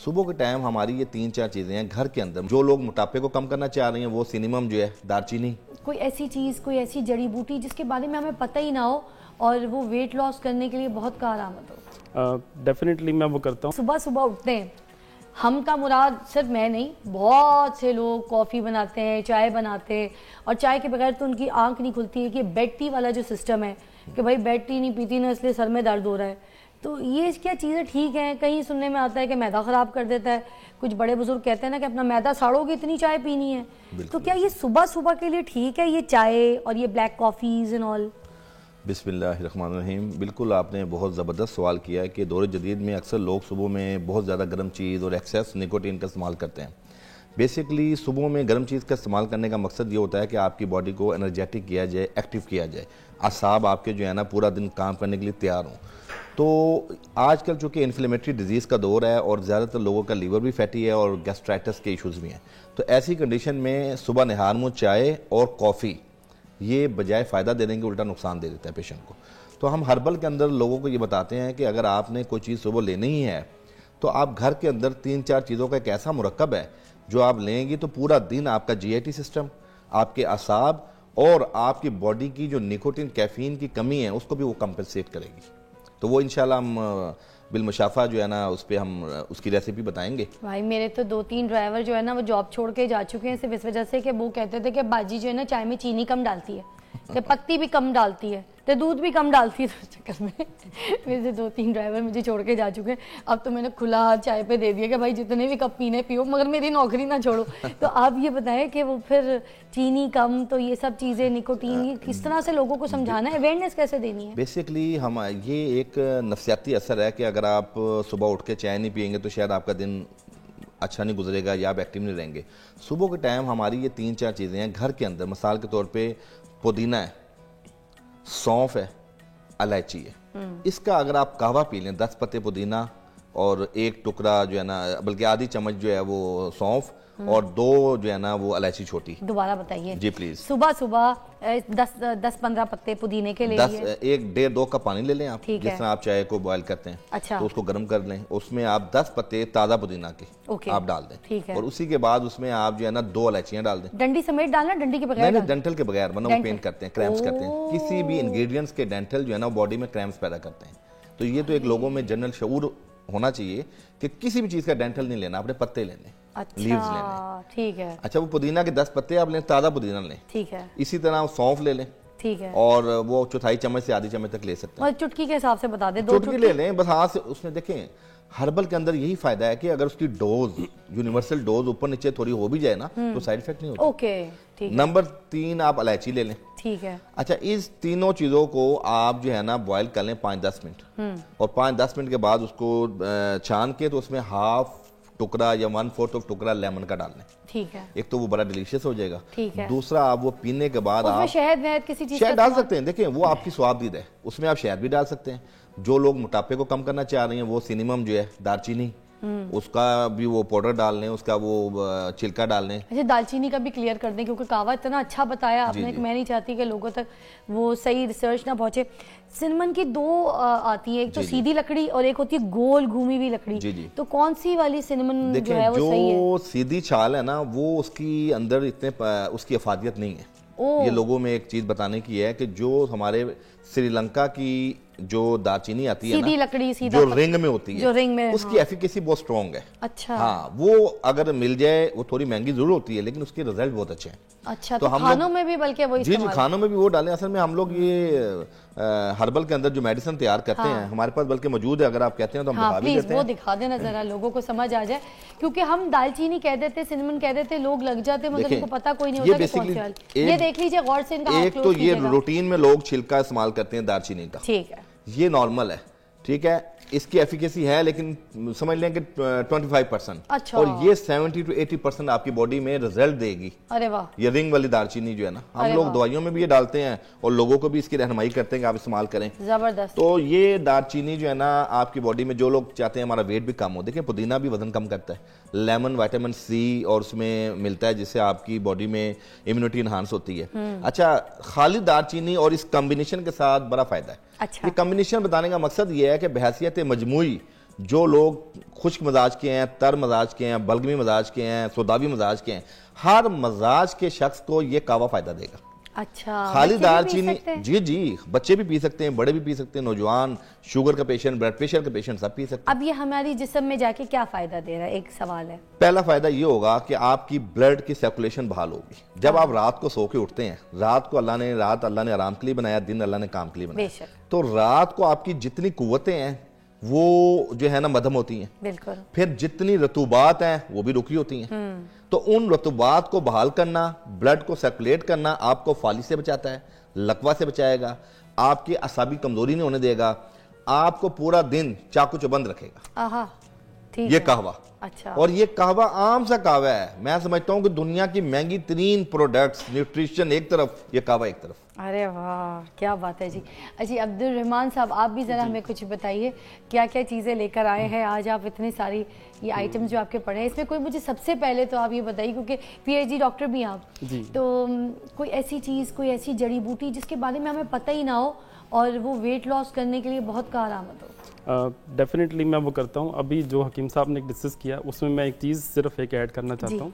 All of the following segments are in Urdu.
صبح کے ٹائم ہماری یہ 3-4 چیزیں ہیں گھر کے اندر. جو لوگ موٹاپے کو کم کرنا چاہ رہے ہیں وہ سینیمم جو ہے دارچینی. کوئی ایسی چیز، کوئی ایسی جڑی بوٹی جس کے بارے میں ہمیں پتہ ہی نہ ہو اور وہ ویٹ لاس کرنے کے لیے بہت کارآمد ہو؟ ڈیفینیٹلی میں وہ کرتا ہوں. صبح صبح اٹھتے ہیں، ہم کا مراد صرف میں نہیں، بہت سے لوگ کافی بناتے ہیں، چائے بناتے ہیں، اور چائے کے بغیر تو ان کی آنکھ نہیں کھلتی ہے کہ بیڈ ٹی والا جو سسٹم ہے کہ بھائی بیڈ ٹی نہیں پیتی نا اس لیے سر میں درد ہو رہا ہے. تو یہ کیا چیزیں ٹھیک ہیں؟ کہیں سننے میں آتا ہے کہ میدا خراب کر دیتا ہے. کچھ بڑے بزرگ کہتے ہیں نا کہ اپنا میدا ساڑو گے اتنی چائے پینی ہے. تو کیا یہ صبح صبح کے لیے ٹھیک ہے یہ چائے اور یہ بلیک کافیز اینڈ آل؟ بسم اللہ الرحمن الرحیم. بالکل آپ نے بہت زبردست سوال کیا ہے کہ دور جدید میں اکثر لوگ صبح میں بہت زیادہ گرم چیز اور ایکسیس نیکوٹین کا استعمال کرتے ہیں. بیسیکلی صبح میں گرم چیز کا استعمال کرنے کا مقصد یہ ہوتا ہے کہ آپ کی باڈی کو انرجیٹک کیا جائے، ایکٹیو کیا جائے، اعصاب آپ کے جو ہے نا پورا دن کام کرنے کے لیے تیار ہوں. تو آج کل چونکہ انفلیمیٹری ڈیزیز کا دور ہے اور زیادہ تر لوگوں کا لیور بھی فیٹی ہے اور گیسٹرائٹس کے ایشوز بھی ہیں، تو ایسی کنڈیشن میں صبح نہار منہ چائے اور کافی یہ بجائے فائدہ دینے کے الٹا نقصان دے دیتا ہے پیشنٹ کو. تو ہم ہربل کے اندر لوگوں کو یہ بتاتے ہیں کہ اگر آپ نے کوئی چیز صبح لینی ہی ہے تو آپ گھر کے اندر 3-4 چیزوں کا ایک ایسا مرکب ہے جو آپ لیں گی تو پورا دن آپ کا جی آئی ٹی سسٹم، آپ کے اعصاب اور آپ کی باڈی کی جو نیکوٹین کیفین کی کمی ہے اس کو بھی وہ کمپنسیٹ کرے گی. تو وہ انشاءاللہ ہم بالمشافہ جو ہے نا اس پہ ہم اس کی ریسیپی بتائیں گے. بھائی میرے تو 2-3 ڈرائیور جو ہے نا وہ جاب چھوڑ کے جا چکے ہیں صرف اس وجہ سے کہ وہ کہتے تھے کہ باجی جو ہے نا چائے میں چینی کم ڈالتی ہے، کہ پتی بھی کم ڈالتی ہے، تو دودھ بھی کم ڈالتی ہے. تو چکر میں میرے سے 2-3 ڈرائیور مجھے چھوڑ کے جا چکے ہیں. اب تو میں نے کھلا ہاتھ چائے پہ دے دیا کہ بھائی جتنے بھی کپ پینے پیو مگر میری نوکری نہ چھوڑو. تو آپ یہ بتائیں کہ وہ پھر چینی کم، تو یہ سب چیزیں نیکوٹین کس طرح سے لوگوں کو سمجھانا ہے، اویئرنیس کیسے دینی ہے؟ بیسیکلی ہم یہ ایک نفسیاتی اثر ہے کہ اگر آپ صبح اٹھ کے چائے نہیں پئیں گے تو شاید آپ کا دن اچھا نہیں گزرے گا یا آپ ایکٹیو نہیں رہیں گے. صبح کے ٹائم ہماری یہ 3-4 چیزیں ہیں گھر کے اندر. مثال کے طور پہ پودینہ ہے، سونف ہے، الائچی ہے. اس کا اگر آپ قہوہ پی لیں 10 پتے پودینہ اور 1 ٹکڑا جو ہے نا بلکہ آدھی چمچ جو ہے وہ سونف اور 2 جو ہے نا وہ الائچی چھوٹی. دوبارہ بتائیے جی پلیز. صبح صبح 10-15 پتے پودینے کے لے لیے، 1-1.5-2 کپ پانی لے لیں آپ جس طرح آپ چائے کو بوائل کرتے ہیں. اچھا. تو اس کو گرم کر لیں، اس میں آپ 10 پتے تازہ پودینہ کے آپ ڈال دیں اور اسی کے بعد اس میں آپ جو ہے نا 2 الائچیاں ڈال دیں. ڈنڈی سمیت ڈالنا؟ ڈنڈی کے بغیر؟ نہیں، ڈنٹل کے بغیر، ورنہ وہ پین کرتے ہیں، کریمپس کرتے ہیں. کسی بھی انگریڈینٹس کے ڈینٹل جو ہے نا باڈی میں کریمپس پیدا کرتے ہیں. تو یہ تو ایک لوگوں میں جنرل شعور ہونا چاہیے کہ کسی بھی چیز کا ڈینٹل نہیں لینا، اپنے پتے لینے، لیوز لینے. ٹھیک ہے. اچھا وہ پودینہ کے 10 پتے آپ لیں، تازہ پودینہ لیں. ٹھیک ہے. اسی طرح سونف لے لیں. ٹھیک ہے. اور وہ 1/4 چمچ سے آدھی چمچ تک لے سکتے ہیں. چٹکی کے حساب سے بتا دیں. 2 چٹکی لے لیں بس. ہاں سے اس میں دیکھیں ہربل کے اندر یہی فائدہ ہے کہ اگر اس کی ڈوز یونیورسل ڈوز اوپر نیچے تھوڑی ہو بھی جائے نا تو سائیڈ ایفیکٹ نہیں ہوتا. اوکے ٹھیک ہے. نمبر 3 آپ الائچی لے لیں. ٹھیک ہے. اچھا اس تینوں چیزوں کو آپ جو ہے نا بوائل کر لیں 5-10 منٹ اور 5-10 منٹ کے بعد اس کو چھان کے تو اس میں ½ ٹکڑا یا 1/4 ٹکڑا لیمن کا ڈال لیں. ٹھیک ہے. ایک تو وہ بڑا ڈیلیشیس ہو جائے گا. ٹھیک ہے. دوسرا آپ وہ پینے کے بعد آپ شہد کسی چیز شہد ڈال سکتے ہیں. دیکھیں وہ آپ کی سواب دید ہے، اس میں آپ شہد بھی ڈال سکتے ہیں. جو لوگ موٹاپے کو کم کرنا چاہ رہے ہیں وہ سینیمم جو ہے دارچینی اس کا بھی وہ پاؤڈر ڈال لیں، اس کا وہ چھلکا ڈال لیں. اچھا دالچینی کا بھی کلیئر کر دیں کیونکہ قہوہ اتنا اچھا بتایا آپ نے کہ میں نہیں چاہتی کہ لوگوں تک وہ صحیح ریسرچ نہ پہنچے. سنمن کی 2 آتی ہیں، ایک تو سیدھی لکڑی اور ایک ہوتی ہے گول گھومی ہوئی لکڑی. تو کون سی والی سنمن جو ہے وہ صحیح ہے؟ جو سیدھی چھال ہے نا وہ اس کی اندر اتنے اس کی افادیت نہیں ہے. یہ لوگوں میں ایک چیز بتانے کی ہے کہ جو ہمارے سری لنکا کی جو دارچینی آتی ہے سیدھی لکڑی جو رنگ میں ہوتی ہے اس کی ایفیکیسی بہت سٹرونگ ہے. اچھا. ہاں وہ اگر مل جائے وہ تھوڑی مہنگی ضرور ہوتی ہے لیکن اس کے رزلٹ بہت اچھے ہیں. اچھا تو کھانوں میں بھی بلکہ وہ جی کھانوں میں بھی وہ ڈالیں. اصل میں ہم لوگ یہ ہربل کے اندر جو میڈیسن تیار کرتے ہیں ہمارے پاس بلکہ موجود ہے، اگر آپ کہتے ہیں تو ہم دکھا بھی دیتے ہیں. وہ دکھا دینا ذرا لوگوں کو سمجھ آ جائے کیونکہ ہم دالچینی کہہ دیتے، سنمن کہہ دیتے، لوگ لگ جاتے مگر ان کو پتہ کوئی نہیں ہوتا کہ کون سی والی. یہ دیکھ لیجئے غور سے ان کا ہاتھ کلوز کیجئے گا. ایک تو یہ روٹین میں لوگ چھلکا استعمال کرتے ہیں دارچینی کا. ٹھیک ہے. یہ نارمل ہے. ٹھیک ہے. اس کی ایفیکیسی ہے لیکن سمجھ لیں کہ 25%. اور یہ 70 to 80% آپ کی باڈی میں رزلٹ دے گی. ارے واہ. یہ رنگ والی دارچینی جو ہے نا ہم لوگ دوائیوں میں بھی یہ ڈالتے ہیں اور لوگوں کو بھی اس کی رہنمائی کرتے ہیں کہ آپ استعمال کریں. زبردست. تو یہ دارچینی جو ہے نا آپ کی باڈی میں جو لوگ چاہتے ہیں ہمارا ویٹ بھی کم ہو، دیکھیں پودینہ بھی وزن کم کرتا ہے. لیمن وائٹامن سی اور اس میں ملتا ہے جس سے آپ کی باڈی میں امیونٹی انہانس ہوتی ہے. اچھا خالی دارچینی اور اس کمبینیشن کے ساتھ بڑا فائدہ ہے. یہ کمبینیشن بتانے کا مقصد یہ ہے کہ بحیثیت مجموعی جو لوگ خشک مزاج کے ہیں، تر مزاج کے ہیں، بلغمی مزاج کے ہیں، سوداوی مزاج کے ہیں، ہر مزاج کے شخص کو یہ قہوہ فائدہ دے گا. اچھا، خالی بچے بھی دار پی چینی، سکتے ہیں؟ جی بچے بھی پی سکتے ہیں، بڑے بھی پی سکتے ہیں، نوجوان، شوگر کا پیشنٹ، بلڈ پریشر کا پیشنٹ سب پی سکتے ہیں. اب یہ ہماری جسم میں جا کے کیا فائدہ دے رہا ہے؟ ایک سوال ہے. پہلا فائدہ یہ ہوگا کہ آپ کی بلڈ کی سرکولیشن بحال ہوگی. جب آپ رات کو سو کے اٹھتے ہیں، رات اللہ نے آرام کے لیے بنایا، دن اللہ نے کام کے لیے بنایا، بے شک. تو رات کو آپ کی جتنی قوتیں ہیں وہ جو ہے نا مدھم ہوتی ہیں. بالکل. پھر جتنی رطوبات ہیں وہ بھی رکی ہوتی ہیں. تو ان رطوبات کو بحال کرنا، بلڈ کو سرکولیٹ کرنا آپ کو فالی سے بچاتا ہے، لقوہ سے بچائے گا، آپ کی اعصابی کمزوری نہیں ہونے دے گا، آپ کو پورا دن چاقو چبند رکھے گا. آہا، ٹھیک یہ ہے. قہوہ. اچھا. اور یہ قہوہ عام سا قہوہ ہے. میں سمجھتا ہوں کہ دنیا کی مہنگی ترین پروڈکٹس، نیوٹریشن ایک طرف، یہ قہوہ ایک طرف. ارے واہ، کیا بات ہے جی. اچھی عبد الرحمان صاحب، آپ بھی ذرا ہمیں کچھ بتائیے کیا کیا چیزیں لے کر آئے ہیں آج آپ؟ اتنے ساری یہ آئٹم جو آپ کے پڑے ہیں، اس میں کوئی مجھے سب سے پہلے تو آپ یہ بتائیے، کیونکہ پی ایچ ڈی ڈاکٹر بھی ہیں آپ، تو کوئی ایسی چیز، کوئی ایسی جڑی بوٹی جس کے بارے میں ہمیں پتہ ہی نہ ہو اور وہ ویٹ لاس کرنے کے لیے بہت کارآمد ہو. ڈیفینیٹلی میں وہ کرتا ہوں. ابھی جو حکیم صاحب نے ڈسکس کیا اس میں ایک چیز صرف ایڈ کرنا چاہتا ہوں،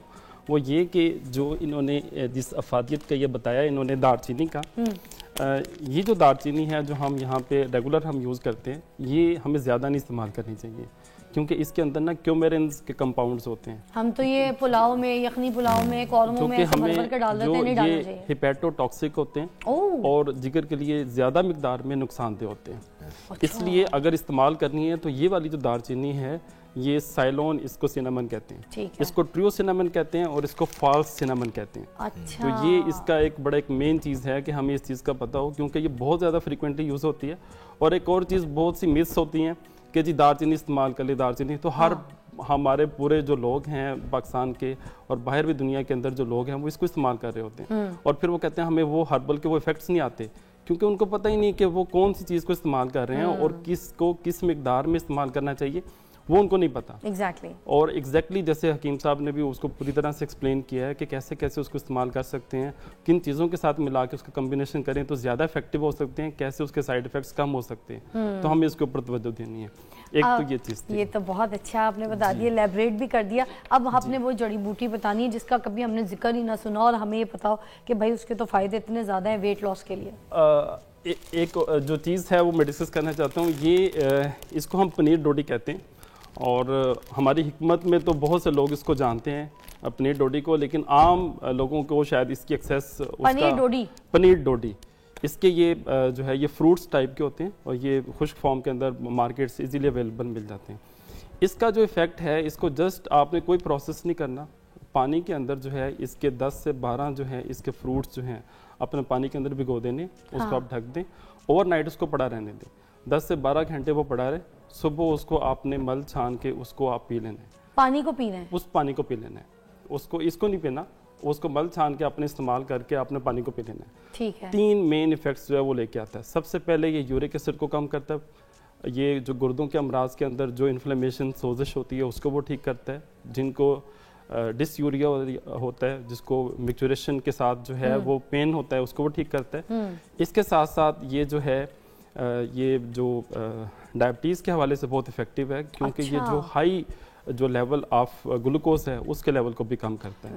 وہ یہ کہ جو انہوں نے جس افادیت کا یہ بتایا انہوں نے دار چینی کا، یہ جو دار چینی ہے جو ہم یہاں پہ ریگولر ہم یوز کرتے ہیں، یہ ہمیں زیادہ نہیں استعمال کرنی چاہیے، کیونکہ اس کے اندر نا کیومیرنز کے کمپاؤنڈز ہوتے ہیں. ہم تو یہ پلاؤ میں، یخنی پلاؤ میں، قورموں میں ایسا بھر بھر کے ڈال دیتے ہیں، نہیں ڈالنا چاہیے. یہ ہیپیٹو ٹاکسک ہوتے ہیں اور جگر کے لیے زیادہ مقدار میں نقصان دہ ہوتے ہیں. اس لیے اگر استعمال کرنی ہے تو یہ والی جو دار چینی ہے، یہ سائلون، اس کو سینامن کہتے ہیں، اس کو ٹریو سینامن کہتے ہیں اور اس کو فالس سینامن کہتے ہیں. اچھا. تو یہ اس کا ایک بڑا ایک مین چیز ہے کہ ہمیں اس چیز کا پتہ ہو، کیونکہ یہ بہت زیادہ فریکوینٹلی یوز ہوتی ہے. اور ایک اور چیز، بہت سی مس ہوتی ہیں کہ جی دار چینی استعمال کر لی، دار چینی، تو ہمارے پورے جو لوگ ہیں پاکستان کے اور باہر بھی دنیا کے اندر جو لوگ ہیں وہ اس کو استعمال کر رہے ہوتے ہیں، اور پھر وہ کہتے ہیں ہمیں وہ ہربل کے وہ ایفیکٹس نہیں آتے، کیونکہ ان کو پتہ ہی نہیں کہ وہ کون سی چیز کو استعمال کر رہے ہیں اور کس کو کس مقدار میں استعمال کرنا چاہیے، وہ ان کو نہیں پتا. اور ایگزیکٹلی جیسے حکیم صاحب نے بھی اس کو پوری طرح سے ایکسپلین کیا ہے کہ کیسے کیسے اس کو استعمال کر سکتے ہیں، کن چیزوں کے ساتھ ملا کے اس کا کمبینیشن کریں تو زیادہ افیکٹو ہو سکتے ہیں، کیسے اس کے سائیڈ ایفیکٹس کم ہو سکتے ہیں. تو ہمیں اس کے اوپر توجہ دینی ہے. ایک تو یہ چیز تھی. یہ تو بہت اچھا آپ نے بتا دیا، ایلیبریٹ بھی کر دیا. اب آپ نے وہ جڑی بوٹی بتانی ہے جس کا کبھی ہم نے ذکر ہی نہ سنا اور ہمیں یہ پتا ہو کہ بھائی اس کے تو فائدے اتنے زیادہ ہیں ویٹ لاس کے لیے. ایک جو چیز ہے وہ میں ڈسکس کرنا چاہتا ہوں، یہ اس کو ہم پنیر ڈوڈی کہتے ہیں، اور ہماری حکمت میں تو بہت سے لوگ اس کو جانتے ہیں پنیر ڈوڈی کو، لیکن عام لوگوں کو شاید اس کی ایکسیس، پنیر ڈوڈی اس کے یہ جو ہے یہ فروٹس ٹائپ کے ہوتے ہیں اور یہ خشک فارم کے اندر مارکیٹ سے ایزیلی اویلیبل مل جاتے ہیں. اس کا جو ایفیکٹ ہے، اس کو جسٹ آپ نے کوئی پروسیس نہیں کرنا، پانی کے اندر جو ہے اس کے 10 سے 12 جو ہے اس کے فروٹس جو ہیں اپنے پانی کے اندر بھگو دینے، اس کو آپ ڈھک دیں، اوور نائٹ اس کو پڑا رہنے دیں، 10 سے 12 گھنٹے وہ پڑا رہے، صبح اس کو آپ نے مل چھان کے اس کو آپ پی لینا ہے. پانی کو پینا ہے؟ اس پانی کو پی لینا ہے، اس کو نہیں پینا، اس کو مل چھان کے آپ نے استعمال کر کے آپ نے پانی کو پی لینا ہے. ٹھیک ہے. 3 مین ایفیکٹس جو ہے وہ لے کے آتا ہے. سب سے پہلے یہ یورک ایسڈ کو کم کرتا ہے، یہ جو گردوں کے امراض کے اندر جو انفلیمیشن، سوزش ہوتی ہے اس کو وہ ٹھیک کرتا ہے، جن کو ڈس یوریا ہوتا ہے، جس کو میکچوریشن کے ساتھ جو ہے وہ پین ہوتا ہے، اس کو وہ ٹھیک کرتا ہے. اس کے ساتھ ساتھ یہ جو ہے یہ جو ڈائبٹیز کے حوالے سے بہت افیکٹو ہے، کیونکہ یہ جو ہائی جو لیول آف گلوکوز ہے اس کے لیول کو بھی کم کرتا ہے.